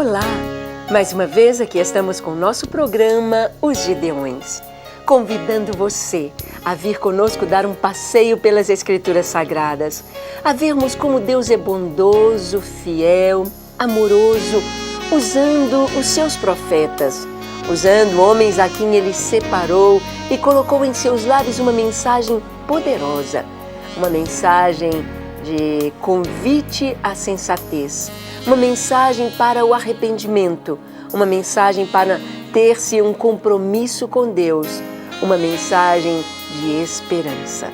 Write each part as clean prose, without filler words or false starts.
Olá! Mais uma vez aqui estamos com o nosso programa Os Gideões, convidando você a vir conosco dar um passeio pelas Escrituras Sagradas, a vermos como Deus é bondoso, fiel, amoroso, usando os seus profetas, usando homens a quem Ele separou e colocou em seus lábios uma mensagem poderosa, uma mensagem de convite à sensatez, uma mensagem para o arrependimento, uma mensagem para ter-se um compromisso com Deus, uma mensagem de esperança.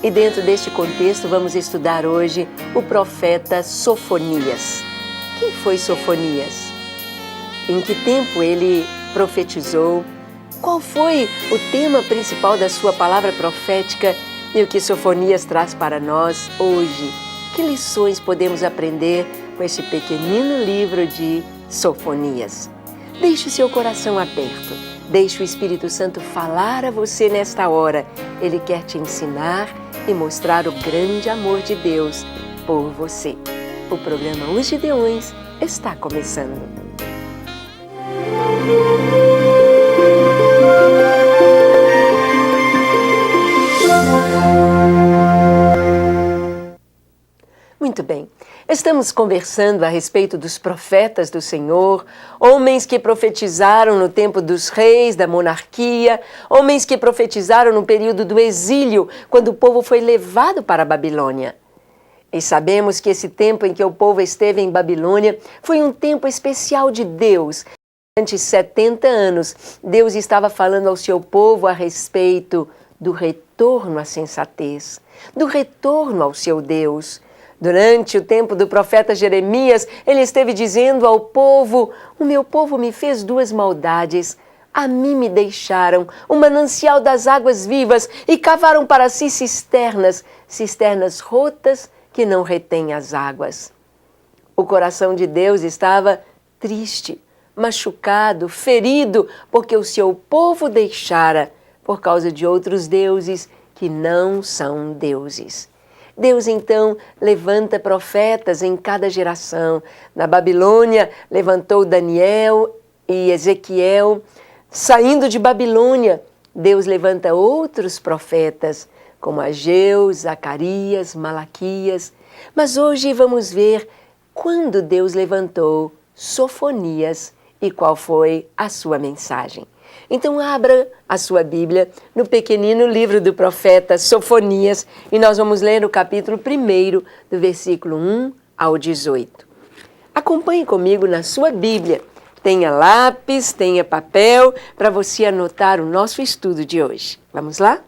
E dentro deste contexto vamos estudar hoje o profeta Sofonias. Quem foi Sofonias? Em que tempo ele profetizou? Qual foi o tema principal da sua palavra profética e o que Sofonias traz para nós hoje? Que lições podemos aprender com este pequenino livro de Sofonias? Deixe o seu coração aberto, deixe o Espírito Santo falar a você nesta hora. Ele quer te ensinar e mostrar o grande amor de Deus por você. O programa Os Gideões está começando. Muito bem, estamos conversando a respeito dos profetas do Senhor, homens que profetizaram no tempo dos reis, da monarquia, homens que profetizaram no período do exílio, quando o povo foi levado para a Babilônia. E sabemos que esse tempo em que o povo esteve em Babilônia foi um tempo especial de Deus. Durante 70 anos, Deus estava falando ao seu povo a respeito do retorno à sensatez, do retorno ao seu Deus. Durante o tempo do profeta Jeremias, ele esteve dizendo ao povo: o meu povo me fez duas maldades. A mim me deixaram um manancial das águas vivas e cavaram para si cisternas, cisternas rotas que não retêm as águas. O coração de Deus estava triste, machucado, ferido, porque o seu povo deixara por causa de outros deuses que não são deuses. Deus então levanta profetas em cada geração. Na Babilônia levantou Daniel e Ezequiel. Saindo de Babilônia, Deus levanta outros profetas, como Ageu, Zacarias, Malaquias. Mas hoje vamos ver quando Deus levantou Sofonias e qual foi a sua mensagem. Então abra a sua Bíblia no pequenino livro do profeta Sofonias e nós vamos ler o capítulo 1, do versículo 1 ao 18. Acompanhe comigo na sua Bíblia. Tenha lápis, tenha papel para você anotar o nosso estudo de hoje. Vamos lá?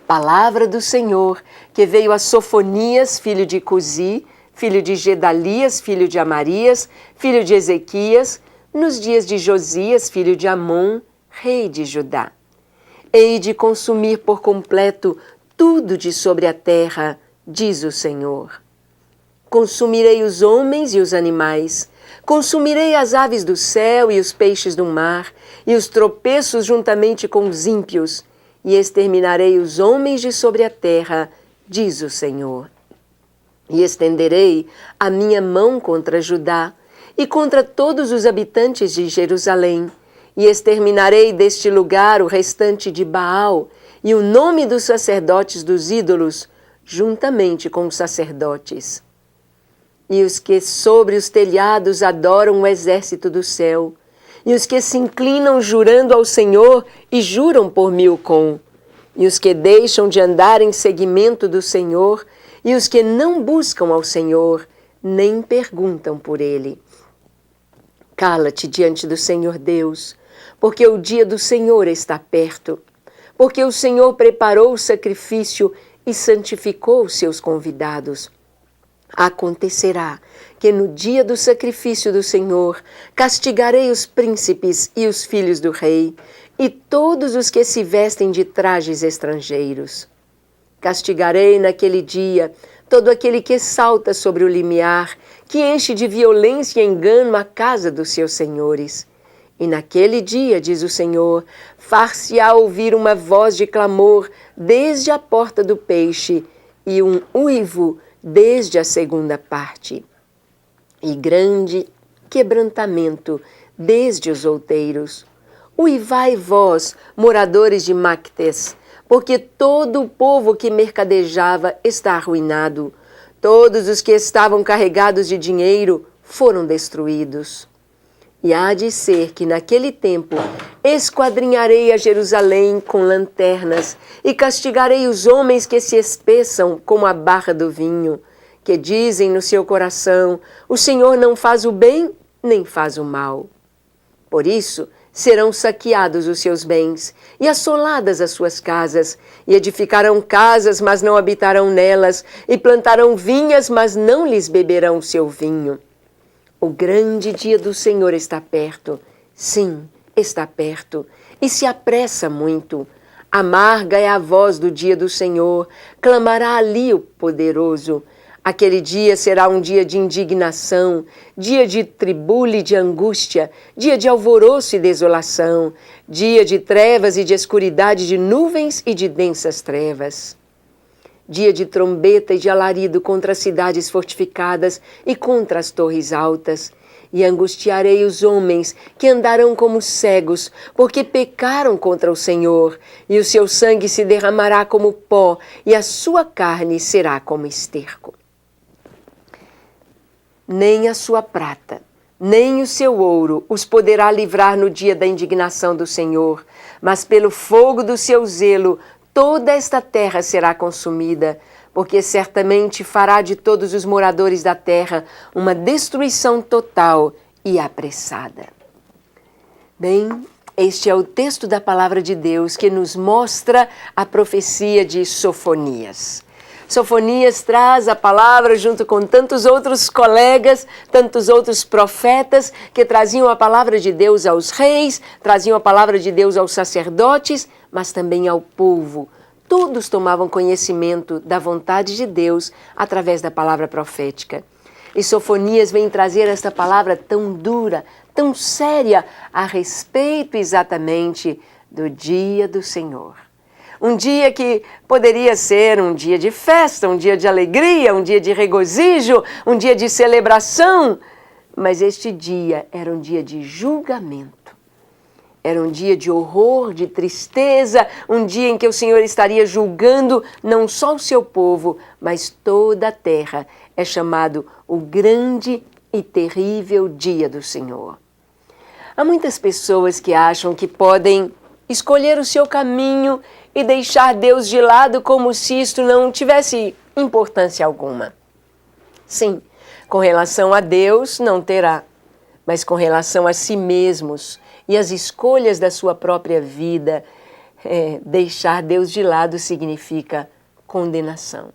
Palavra do Senhor que veio a Sofonias, filho de Cusi, filho de Gedalias, filho de Amarias, filho de Ezequias, nos dias de Josias, filho de Amon, rei de Judá. Hei de consumir por completo tudo de sobre a terra, diz o Senhor. Consumirei os homens e os animais, consumirei as aves do céu e os peixes do mar, e os tropeços juntamente com os ímpios, e exterminarei os homens de sobre a terra, diz o Senhor. E estenderei a minha mão contra Judá, e contra todos os habitantes de Jerusalém, e exterminarei deste lugar o restante de Baal, e o nome dos sacerdotes dos ídolos, juntamente com os sacerdotes. E os que sobre os telhados adoram o exército do céu, e os que se inclinam jurando ao Senhor e juram por Milcom, e os que deixam de andar em seguimento do Senhor, e os que não buscam ao Senhor, nem perguntam por Ele. Cala-te diante do Senhor Deus, porque o dia do Senhor está perto, porque o Senhor preparou o sacrifício e santificou os seus convidados. Acontecerá que no dia do sacrifício do Senhor castigarei os príncipes e os filhos do rei e todos os que se vestem de trajes estrangeiros. Castigarei naquele dia todo aquele que salta sobre o limiar, que enche de violência e engano a casa dos seus senhores. E naquele dia, diz o Senhor, far-se-á ouvir uma voz de clamor desde a porta do peixe e um uivo desde a segunda parte. E grande quebrantamento desde os outeiros. Uivai vós, moradores de Mactes, porque todo o povo que mercadejava está arruinado. Todos os que estavam carregados de dinheiro foram destruídos. E há de ser que naquele tempo esquadrinharei a Jerusalém com lanternas e castigarei os homens que se espeçam como a barra do vinho, que dizem no seu coração, o Senhor não faz o bem nem faz o mal. Por isso serão saqueados os seus bens e assoladas as suas casas, e edificarão casas, mas não habitarão nelas, e plantarão vinhas, mas não lhes beberão o seu vinho. O grande dia do Senhor está perto, sim, está perto, e se apressa muito. Amarga é a voz do dia do Senhor, clamará ali o poderoso. Aquele dia será um dia de indignação, dia de tribula e de angústia, dia de alvoroço e desolação, dia de trevas e de escuridade, de nuvens e de densas trevas. Dia de trombeta e de alarido contra as cidades fortificadas e contra as torres altas. E angustiarei os homens que andarão como cegos, porque pecaram contra o Senhor, e o seu sangue se derramará como pó, e a sua carne será como esterco. Nem a sua prata, nem o seu ouro os poderá livrar no dia da indignação do Senhor, mas pelo fogo do seu zelo toda esta terra será consumida, porque certamente fará de todos os moradores da terra uma destruição total e apressada. Bem, este é o texto da palavra de Deus que nos mostra a profecia de Sofonias. Sofonias traz a palavra junto com tantos outros colegas, tantos outros profetas que traziam a palavra de Deus aos reis, traziam a palavra de Deus aos sacerdotes, mas também ao povo. Todos tomavam conhecimento da vontade de Deus através da palavra profética. E Sofonias vem trazer esta palavra tão dura, tão séria, a respeito exatamente do dia do Senhor. Um dia que poderia ser um dia de festa, um dia de alegria, um dia de regozijo, um dia de celebração, mas este dia era um dia de julgamento. Era um dia de horror, de tristeza, um dia em que o Senhor estaria julgando não só o seu povo, mas toda a terra. É chamado o grande e terrível dia do Senhor. Há muitas pessoas que acham que podem escolher o seu caminho e deixar Deus de lado como se isto não tivesse importância alguma. Sim, com relação a Deus não terá, mas com relação a si mesmos e as escolhas da sua própria vida, deixar Deus de lado significa condenação.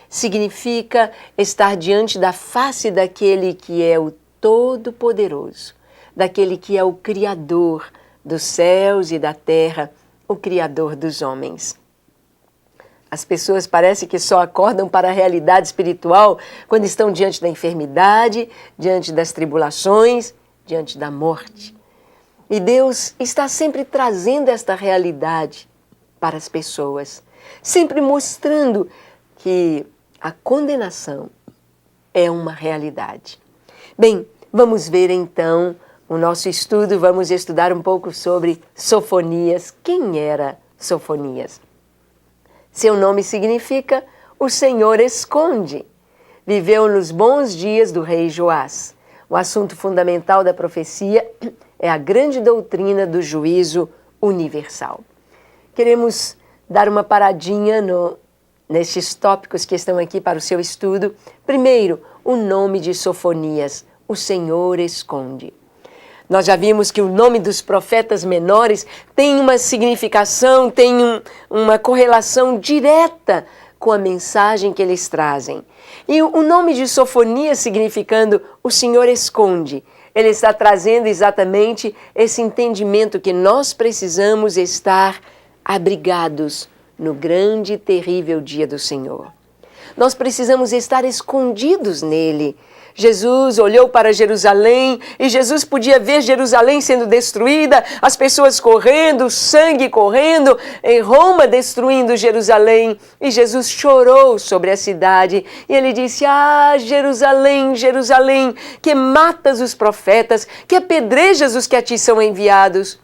Significa estar diante da face daquele que é o Todo-Poderoso, daquele que é o Criador dos céus e da terra, o Criador dos homens. As pessoas parecem que só acordam para a realidade espiritual quando estão diante da enfermidade, diante das tribulações, diante da morte. E Deus está sempre trazendo esta realidade para as pessoas, sempre mostrando que a condenação é uma realidade. Bem, vamos ver então o nosso estudo, vamos estudar um pouco sobre Sofonias. Quem era Sofonias? Seu nome significa o Senhor esconde. Viveu nos bons dias do rei Joás. O assunto fundamental da profecia é a grande doutrina do juízo universal. Queremos dar uma paradinha nestes tópicos que estão aqui para o seu estudo. Primeiro, o nome de Sofonias, o Senhor esconde. Nós já vimos que o nome dos profetas menores tem uma significação, tem uma correlação direta com a mensagem que eles trazem. E o nome de Sofonias significando o Senhor esconde. Ele está trazendo exatamente esse entendimento que nós precisamos estar abrigados no grande e terrível dia do Senhor. Nós precisamos estar escondidos nele. Jesus olhou para Jerusalém e Jesus podia ver Jerusalém sendo destruída, as pessoas correndo, sangue correndo, em Roma destruindo Jerusalém. E Jesus chorou sobre a cidade e ele disse: ah, Jerusalém, Jerusalém, que matas os profetas, que apedrejas os que a ti são enviados.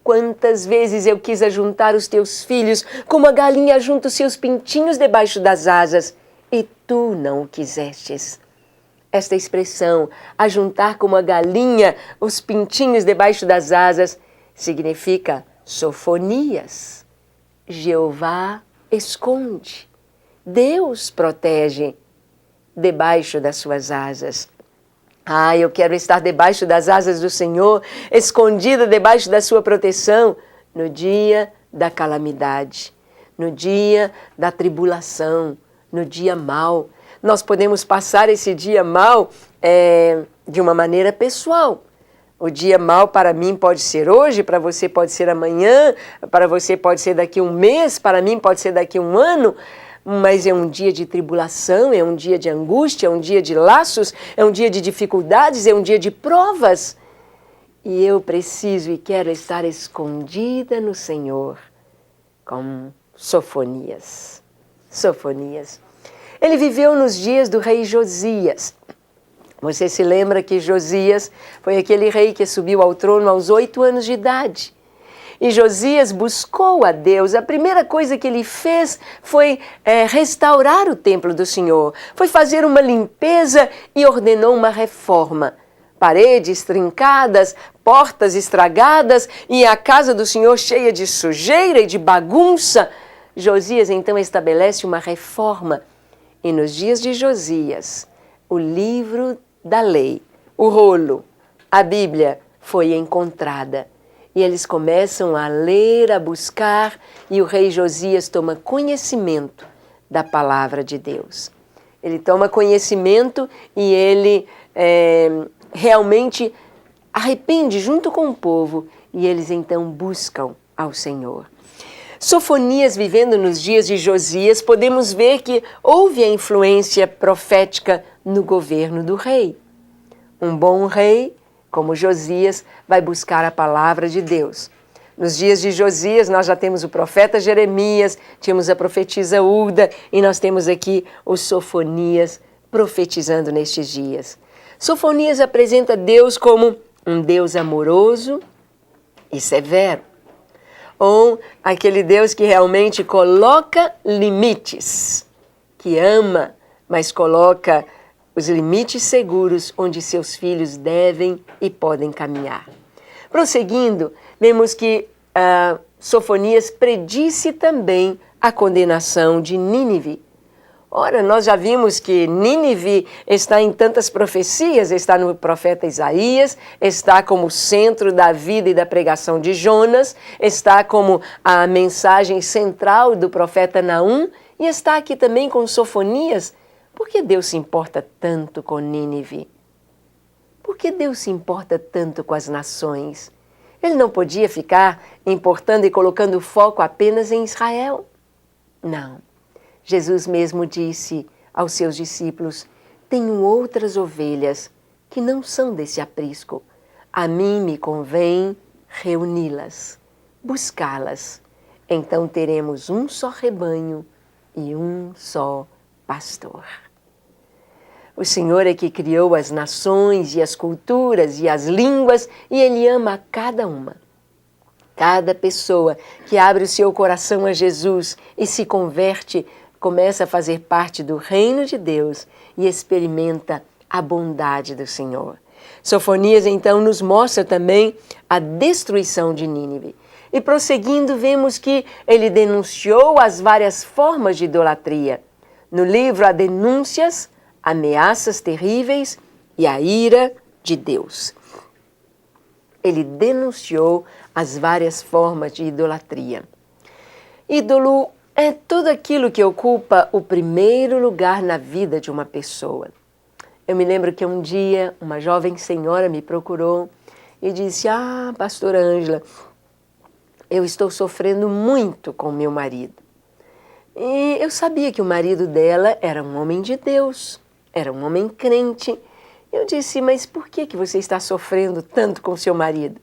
Quantas vezes eu quis ajuntar os teus filhos, como a galinha junta os seus pintinhos debaixo das asas, e tu não o quisestes. Esta expressão, ajuntar como a galinha os pintinhos debaixo das asas, significa sofonias. Jeová esconde, Deus protege debaixo das suas asas. Ah, eu quero estar debaixo das asas do Senhor, escondida debaixo da sua proteção, no dia da calamidade, no dia da tribulação, no dia mau. Nós podemos passar esse dia mau de uma maneira pessoal. O dia mau para mim pode ser hoje, para você pode ser amanhã, para você pode ser daqui a um mês, para mim pode ser daqui a um ano. Mas é um dia de tribulação, é um dia de angústia, é um dia de laços, é um dia de dificuldades, é um dia de provas. E eu preciso e quero estar escondida no Senhor, como Sofonias. Sofonias. Ele viveu nos dias do rei Josias. Você se lembra que Josias foi aquele rei que subiu ao trono aos 8 anos de idade. E Josias buscou a Deus. A primeira coisa que ele fez foi restaurar o templo do Senhor. Foi fazer uma limpeza e ordenou uma reforma. Paredes trincadas, portas estragadas e a casa do Senhor cheia de sujeira e de bagunça. Josias então estabelece uma reforma. E nos dias de Josias, o livro da lei, o rolo, a Bíblia foi encontrada. E eles começam a ler, a buscar, e o rei Josias toma conhecimento da palavra de Deus. Ele toma conhecimento e ele realmente arrepende junto com o povo, e eles então buscam ao Senhor. Sofonias, vivendo nos dias de Josias, podemos ver que houve a influência profética no governo do rei. Um bom rei, como Josias, vai buscar a palavra de Deus. Nos dias de Josias, nós já temos o profeta Jeremias, tínhamos a profetisa Ulda, e nós temos aqui o Sofonias profetizando nestes dias. Sofonias apresenta Deus como um Deus amoroso e severo, ou aquele Deus que realmente coloca limites, que ama, mas coloca os limites seguros onde seus filhos devem e podem caminhar. Prosseguindo, vemos que Sofonias predisse também a condenação de Nínive. Ora, nós já vimos que Nínive está em tantas profecias, está no profeta Isaías, está como centro da vida e da pregação de Jonas, está como a mensagem central do profeta Naum, e está aqui também com Sofonias. Por que Deus se importa tanto com Nínive? Por que Deus se importa tanto com as nações? Ele não podia ficar importando e colocando foco apenas em Israel? Não. Jesus mesmo disse aos seus discípulos: tenho outras ovelhas que não são desse aprisco. A mim me convém reuni-las, buscá-las. Então teremos um só rebanho e um só pastor. O Senhor é que criou as nações e as culturas e as línguas, e Ele ama a cada uma. Cada pessoa que abre o seu coração a Jesus e se converte, começa a fazer parte do reino de Deus e experimenta a bondade do Senhor. Sofonias então nos mostra também a destruição de Nínive. E prosseguindo, vemos que ele denunciou as várias formas de idolatria. No livro há denúncias, ameaças terríveis e a ira de Deus. Ele denunciou as várias formas de idolatria. Ídolo é tudo aquilo que ocupa o primeiro lugar na vida de uma pessoa. Eu me lembro que um dia uma jovem senhora me procurou e disse: pastora Ângela, eu estou sofrendo muito com meu marido. E eu sabia que o marido dela era um homem de Deus, era um homem crente, Eu disse, mas por que você está sofrendo tanto com seu marido?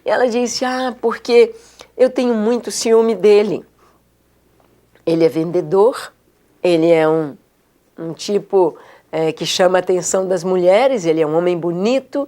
Ela disse, porque eu tenho muito ciúme dele. Ele é vendedor, ele é um tipo que chama a atenção das mulheres, ele é um homem bonito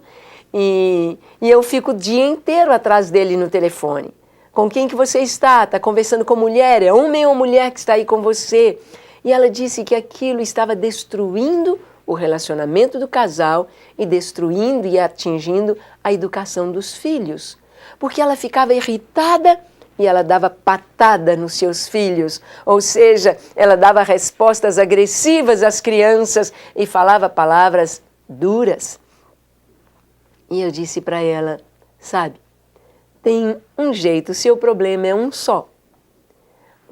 e eu fico o dia inteiro atrás dele no telefone. Com quem que você está? Está conversando com mulher? É homem ou mulher que está aí com você? E ela disse que aquilo estava destruindo o relacionamento do casal e destruindo e atingindo a educação dos filhos. Porque ela ficava irritada e ela dava patada nos seus filhos, ou seja, ela dava respostas agressivas às crianças e falava palavras duras. E eu disse para ela, sabe, tem um jeito, o seu problema é um só.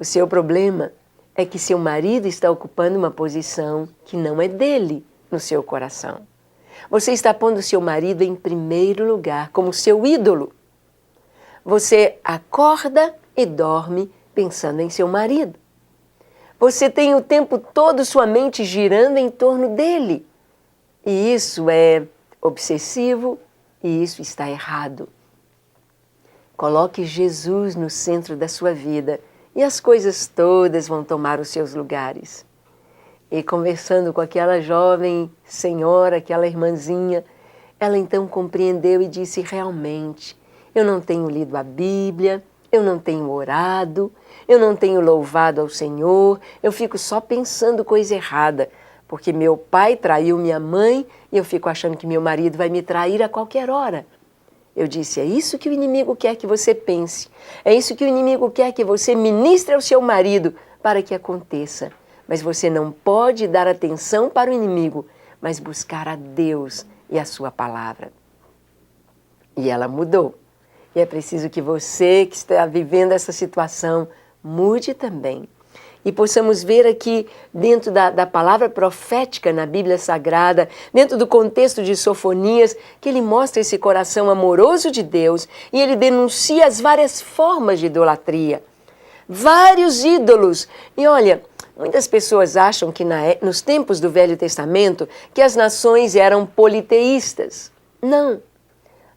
O seu problema é que seu marido está ocupando uma posição que não é dele no seu coração. Você está pondo seu marido em primeiro lugar, como seu ídolo. Você acorda e dorme pensando em seu marido. Você tem o tempo todo sua mente girando em torno dele. E isso é obsessivo e isso está errado. Coloque Jesus no centro da sua vida e as coisas todas vão tomar os seus lugares. E conversando com aquela jovem senhora, aquela irmãzinha, ela então compreendeu e disse, realmente, eu não tenho lido a Bíblia, eu não tenho orado, eu não tenho louvado ao Senhor, eu fico só pensando coisa errada, porque meu pai traiu minha mãe e eu fico achando que meu marido vai me trair a qualquer hora. Eu disse, é isso que o inimigo quer que você pense, é isso que o inimigo quer que você ministre ao seu marido para que aconteça. Mas você não pode dar atenção para o inimigo, mas buscar a Deus e a sua palavra. E ela mudou. E é preciso que você que está vivendo essa situação mude também. E possamos ver aqui, dentro da palavra profética na Bíblia Sagrada, dentro do contexto de Sofonias, que ele mostra esse coração amoroso de Deus e ele denuncia as várias formas de idolatria. Vários ídolos. E olha, muitas pessoas acham que nos tempos do Velho Testamento que as nações eram politeístas. Não.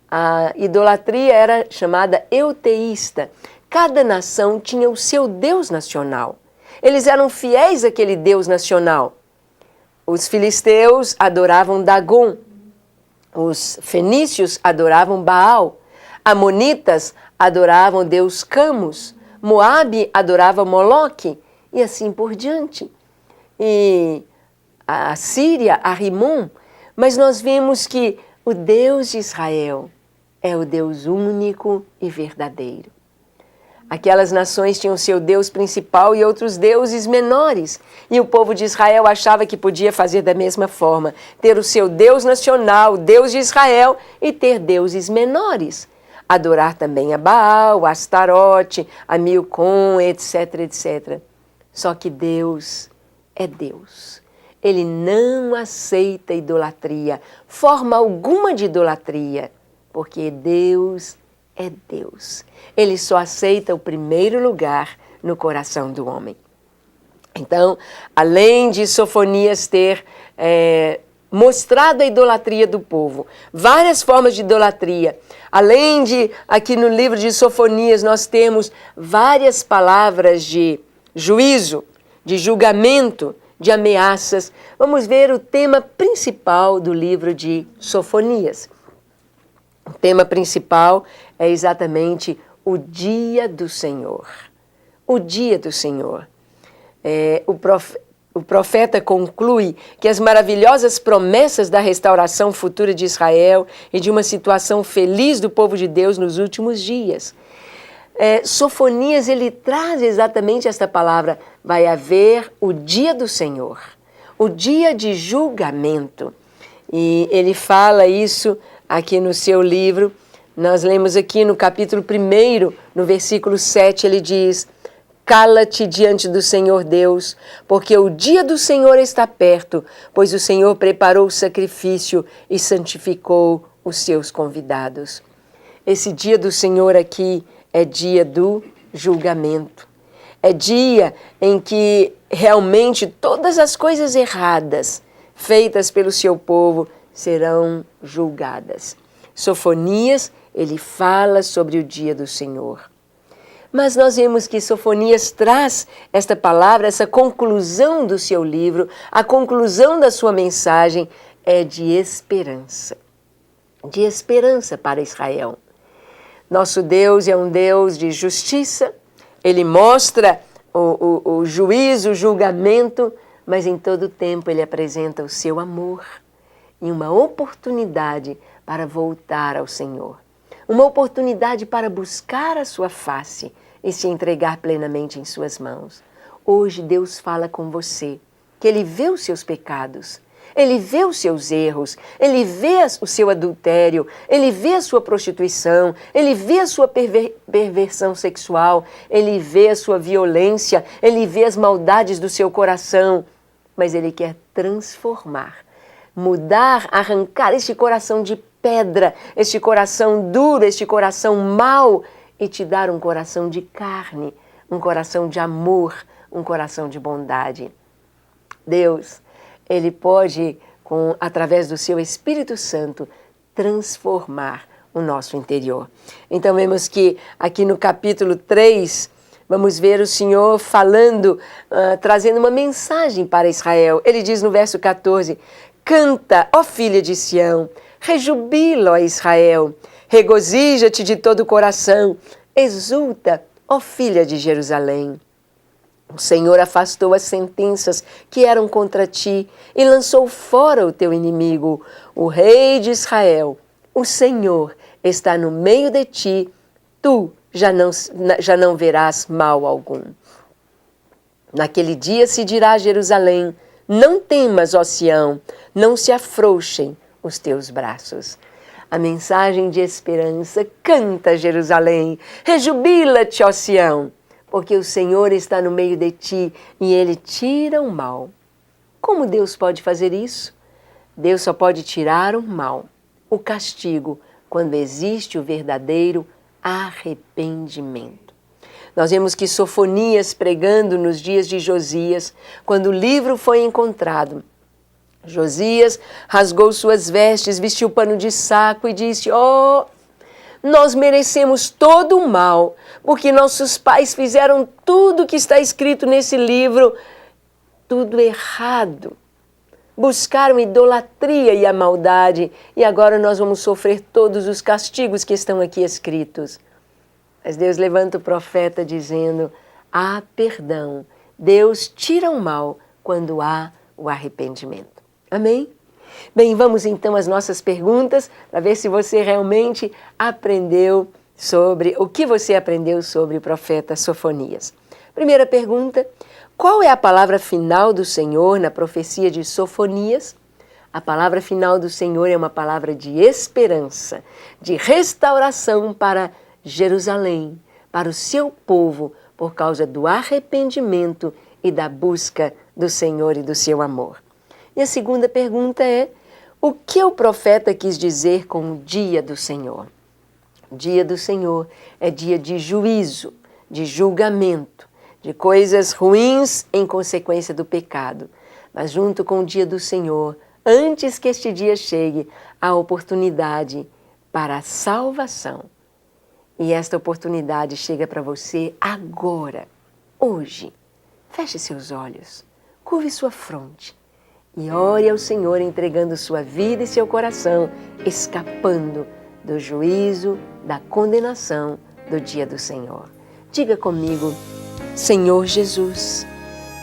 A idolatria era chamada euteísta. Cada nação tinha o seu Deus nacional. Eles eram fiéis àquele Deus nacional. Os filisteus adoravam Dagon. Os fenícios adoravam Baal. Amonitas adoravam Deus Camus. Moabe adorava Moloque. E assim por diante. E a Síria, a Rimon. Mas nós vemos que o Deus de Israel é o Deus único e verdadeiro. Aquelas nações tinham seu Deus principal e outros deuses menores. E o povo de Israel achava que podia fazer da mesma forma. Ter o seu Deus nacional, o Deus de Israel, e ter deuses menores. Adorar também a Baal, a Astarote, a Milcom, etc, etc. Só que Deus é Deus. Ele não aceita idolatria, forma alguma de idolatria, porque Deus é Deus. Ele só aceita o primeiro lugar no coração do homem. Então, além de Sofonias ter mostrado a idolatria do povo, várias formas de idolatria, além de, aqui no livro de Sofonias, nós temos várias palavras de juízo, de julgamento, de ameaças. Vamos ver o tema principal do livro de Sofonias. O tema principal é exatamente o dia do Senhor. O dia do Senhor. O profeta conclui que as maravilhosas promessas da restauração futura de Israel e de uma situação feliz do povo de Deus nos últimos dias. Sofonias, ele traz exatamente esta palavra, vai haver o dia do Senhor, o dia de julgamento. E ele fala isso aqui no seu livro. Nós lemos aqui no capítulo 1, no versículo 7, ele diz: cala-te diante do Senhor Deus, porque o dia do Senhor está perto, pois o Senhor preparou o sacrifício e santificou os seus convidados. Esse dia do Senhor aqui é dia do julgamento. É dia em que realmente todas as coisas erradas feitas pelo seu povo serão julgadas. Sofonias, ele fala sobre o dia do Senhor. Mas nós vemos que Sofonias traz esta palavra, essa conclusão do seu livro, a conclusão da sua mensagem é de esperança para Israel. Nosso Deus é um Deus de justiça, Ele mostra o juízo, o julgamento, mas em todo tempo Ele apresenta o seu amor e uma oportunidade para voltar ao Senhor. Uma oportunidade para buscar a sua face e se entregar plenamente em suas mãos. Hoje Deus fala com você, que Ele vê os seus pecados, Ele vê os seus erros, Ele vê o seu adultério, Ele vê a sua prostituição, Ele vê a sua perversão sexual, Ele vê a sua violência, Ele vê as maldades do seu coração, mas Ele quer transformar, mudar, arrancar este coração de pedra, este coração duro, este coração mau e te dar um coração de carne, um coração de amor, um coração de bondade. Deus, Ele pode, através do seu Espírito Santo, transformar o nosso interior. Então vemos que aqui no capítulo 3, vamos ver o Senhor falando, trazendo uma mensagem para Israel. Ele diz no verso 14, canta, ó filha de Sião, rejubila, ó Israel, regozija-te de todo o coração, exulta, ó filha de Jerusalém. O Senhor afastou as sentenças que eram contra ti e lançou fora o teu inimigo, o Rei de Israel. O Senhor está no meio de ti, tu já não verás mal algum. Naquele dia se dirá a Jerusalém, não temas, ó Sião, não se afrouxem os teus braços. A mensagem de esperança, canta Jerusalém, rejubila-te, ó Sião, porque o Senhor está no meio de ti e Ele tira o mal. Como Deus pode fazer isso? Deus só pode tirar o mal, o castigo, quando existe o verdadeiro arrependimento. Nós vemos que Sofonias, pregando nos dias de Josias, quando o livro foi encontrado, Josias rasgou suas vestes, vestiu pano de saco e disse, nós merecemos todo o mal, porque nossos pais fizeram tudo que está escrito nesse livro, tudo errado. Buscaram idolatria e a maldade, e agora nós vamos sofrer todos os castigos que estão aqui escritos. Mas Deus levanta o profeta dizendo, há perdão. Deus tira o mal quando há o arrependimento. Amém? Bem, vamos então às nossas perguntas, para ver se você realmente aprendeu o que você aprendeu sobre o profeta Sofonias. Primeira pergunta, qual é a palavra final do Senhor na profecia de Sofonias? A palavra final do Senhor é uma palavra de esperança, de restauração para Jerusalém, para o seu povo, por causa do arrependimento e da busca do Senhor e do seu amor. E a segunda pergunta é, o que o profeta quis dizer com o dia do Senhor? O dia do Senhor é dia de juízo, de julgamento, de coisas ruins em consequência do pecado. Mas junto com o dia do Senhor, antes que este dia chegue, há oportunidade para a salvação. E esta oportunidade chega para você agora, hoje. Feche seus olhos, curve sua fronte e ore ao Senhor entregando sua vida e seu coração, escapando do juízo, da condenação do dia do Senhor. Diga comigo, Senhor Jesus,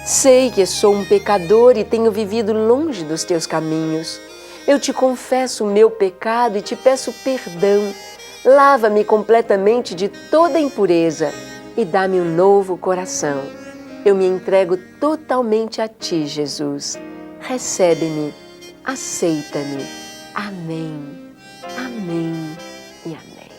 sei que sou um pecador e tenho vivido longe dos teus caminhos. Eu te confesso o meu pecado e te peço perdão. Lava-me completamente de toda impureza e dá-me um novo coração. Eu me entrego totalmente a ti, Jesus. Recebe-me, aceita-me. Amém, amém e amém.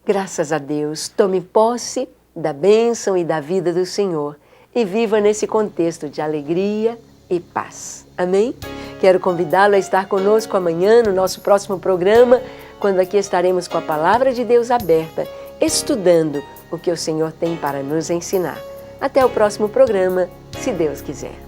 Graças a Deus, tome posse da bênção e da vida do Senhor e viva nesse contexto de alegria e paz. Amém? Quero convidá-lo a estar conosco amanhã no nosso próximo programa, quando aqui estaremos com a Palavra de Deus aberta, estudando o que o Senhor tem para nos ensinar. Até o próximo programa, se Deus quiser.